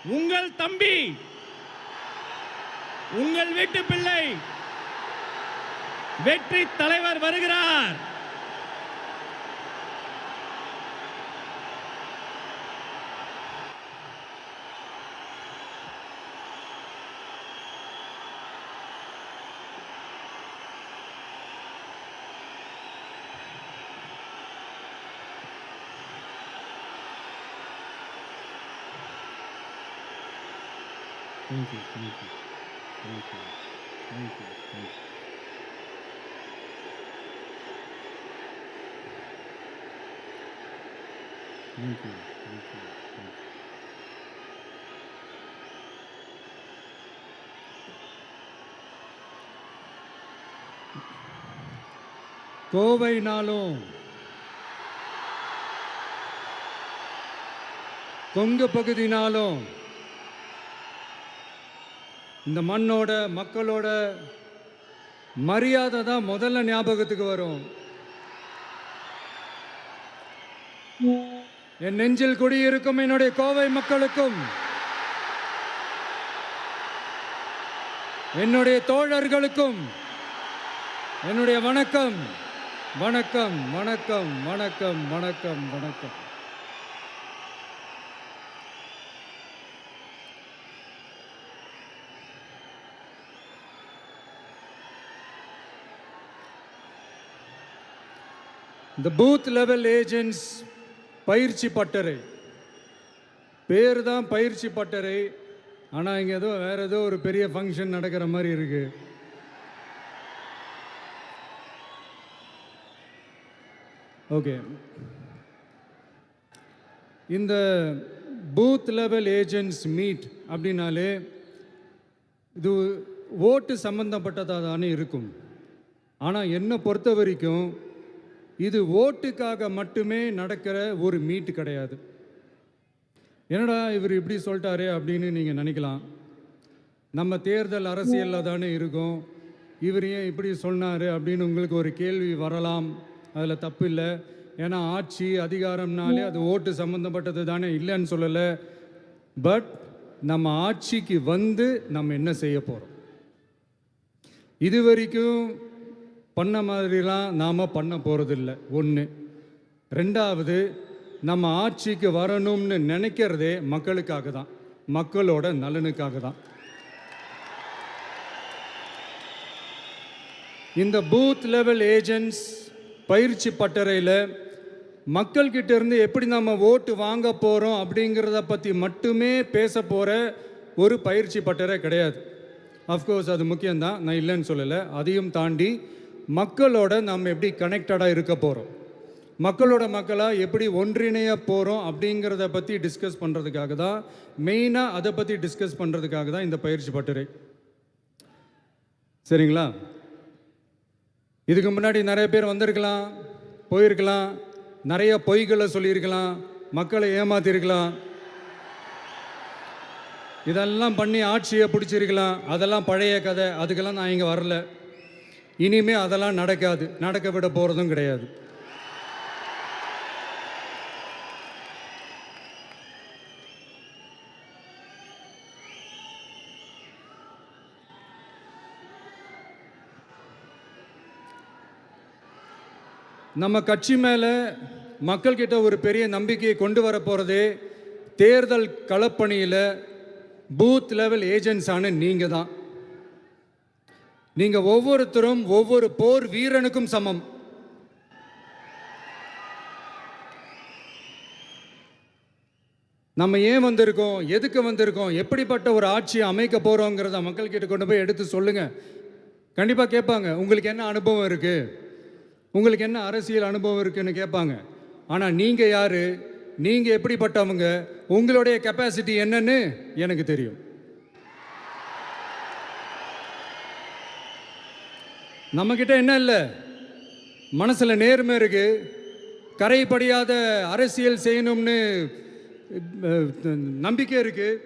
உங்கள் தம்பி, உங்கள் வீட்டு பிள்ளை வெற்றி தலைவர் வருகிறார். Thank you, thank you, thank you, thank you, thank you. Thank you, thank you, thank you. கோவைனாலும் Kongu பகுதினாலும் இந்த மண்ணோட மக்களோட மரியாதை தான் முதல்ல ஞாபகத்துக்கு வரும். என் நெஞ்சில் குடியிருக்கும் என்னுடைய கோவை மக்களுக்கும் என்னுடைய தோழர்களுக்கும் என்னுடைய வணக்கம் வணக்கம் வணக்கம் வணக்கம் வணக்கம் வணக்கம். இந்த பூத் லெவல் ஏஜென்ட்ஸ் பயிற்சி பட்டறை பேர் தான் பயிற்சி பட்டறை. ஆனால் இங்கே வேற ஏதோ ஒரு பெரிய ஃபங்க்ஷன் நடக்கிற மாதிரி இருக்கு. ஓகே, இந்த பூத் லெவல் ஏஜென்ட்ஸ் மீட் அப்படின்னாலே இது ஓட்டு சம்பந்தப்பட்டதாக தானே இருக்கும். ஆனால் என்னை பொறுத்த வரைக்கும் இது ஓட்டுக்காக மட்டுமே நடக்கிற ஒரு மீட் கிடையாது. என்னடா இவர் இப்படி சொல்லிட்டாரே அப்படின்னு நீங்கள் நினைக்கலாம். நம்ம தேர்தல் அரசியலில் தானே இருக்கோம், இவர் ஏன் இப்படி சொன்னார் அப்படின்னு உங்களுக்கு ஒரு கேள்வி வரலாம். அதில் தப்பு இல்லை. ஏன்னா ஆட்சி அதிகாரம்னாலே அது ஓட்டு சம்மந்தப்பட்டது தானே, இல்லைன்னு சொல்லலை. பட் நம்ம ஆட்சிக்கு வந்து நம்ம என்ன செய்ய போகிறோம், இது வரைக்கும் பண்ண மாதிரிலாம் நாம் பண்ண போகிறதில்ல. ஒன்று. ரெண்டாவது, நம்ம ஆட்சிக்கு வரணும்னு நினைக்கிறதே மக்களுக்காக தான், மக்களோட நலனுக்காக தான். இந்த பூத் லெவல் ஏஜென்ட்ஸ் பயிற்சி பட்டறையில் மக்கள்கிட்ட இருந்து எப்படி நம்ம ஓட்டு வாங்க போகிறோம் அப்படிங்கிறத பற்றி மட்டுமே பேச போகிற ஒரு பயிற்சி பட்டறை கிடையாது. அஃப்கோர்ஸ் அது முக்கியம்தான், நான் இல்லைன்னு சொல்லலை. அதையும் தாண்டி மக்களோட நம்ம எப்படி கனெக்டடாக இருக்க போகிறோம், மக்களோட மக்களாக எப்படி ஒன்றிணைய போகிறோம் அப்படிங்கிறத பற்றி டிஸ்கஸ் பண்ணுறதுக்காக தான், மெயினாக அதை பற்றி டிஸ்கஸ் பண்ணுறதுக்காக தான் இந்த பயிற்சி பட்டறை. சரிங்களா? இதுக்கு முன்னாடி நிறைய பேர் வந்திருக்கலாம், போயிருக்கலாம், நிறைய பொய்களை சொல்லியிருக்கலாம், மக்களை ஏமாத்திருக்கலாம், இதெல்லாம் பண்ணி ஆட்சியை பிடிச்சிருக்கலாம். அதெல்லாம் பழைய கதை, அதுக்கெல்லாம் நான் இங்கே வரல. இனிமே அதெல்லாம் நடக்காது, நடக்க விட போகிறதும் கிடையாது. நம்ம கட்சி மேலே மக்கள்கிட்ட ஒரு பெரிய நம்பிக்கையை கொண்டு வர போகிறதே தேர்தல் களப்பணியில் பூத் லெவல் ஏஜென்ட்ஸான நீங்கள் தான். நீங்கள் ஒவ்வொருத்தரும் ஒவ்வொரு போர் வீரனுக்கும் சமம். நம்ம ஏன் வந்திருக்கோம், எதுக்கு வந்திருக்கோம், எப்படிப்பட்ட ஒரு ஆட்சியை அமைக்க போகிறோங்கிறத மக்கள்கிட்ட கொண்டு போய் எடுத்து சொல்லுங்கள். கண்டிப்பாக கேட்பாங்க, உங்களுக்கு என்ன அனுபவம் இருக்குது, உங்களுக்கு என்ன அரசியல் அனுபவம் இருக்குன்னு கேட்பாங்க. ஆனால் நீங்கள் யார், நீங்கள் எப்படிப்பட்டவங்க, உங்களுடைய கெப்பாசிட்டி என்னன்னு எனக்கு தெரியும். நம்மக்கிட்ட என்ன இல்லை, மனசில் நேர்மை இருக்குது, கரைப்படியாத அரசியல் செய்யணும்னு நம்பிக்கை இருக்குது,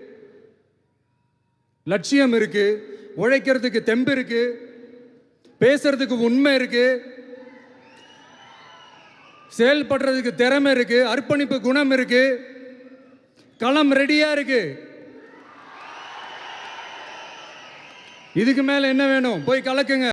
லட்சியம் இருக்குது, உழைக்கிறதுக்கு தெம்பு இருக்குது, பேசுறதுக்கு உண்மை இருக்குது, செயல்படுறதுக்கு திறமை இருக்குது, அர்ப்பணிப்பு குணம் இருக்குது, களம் ரெடியாக இருக்குது. இதுக்கு மேலே என்ன வேணும்? போய் கலக்குங்க.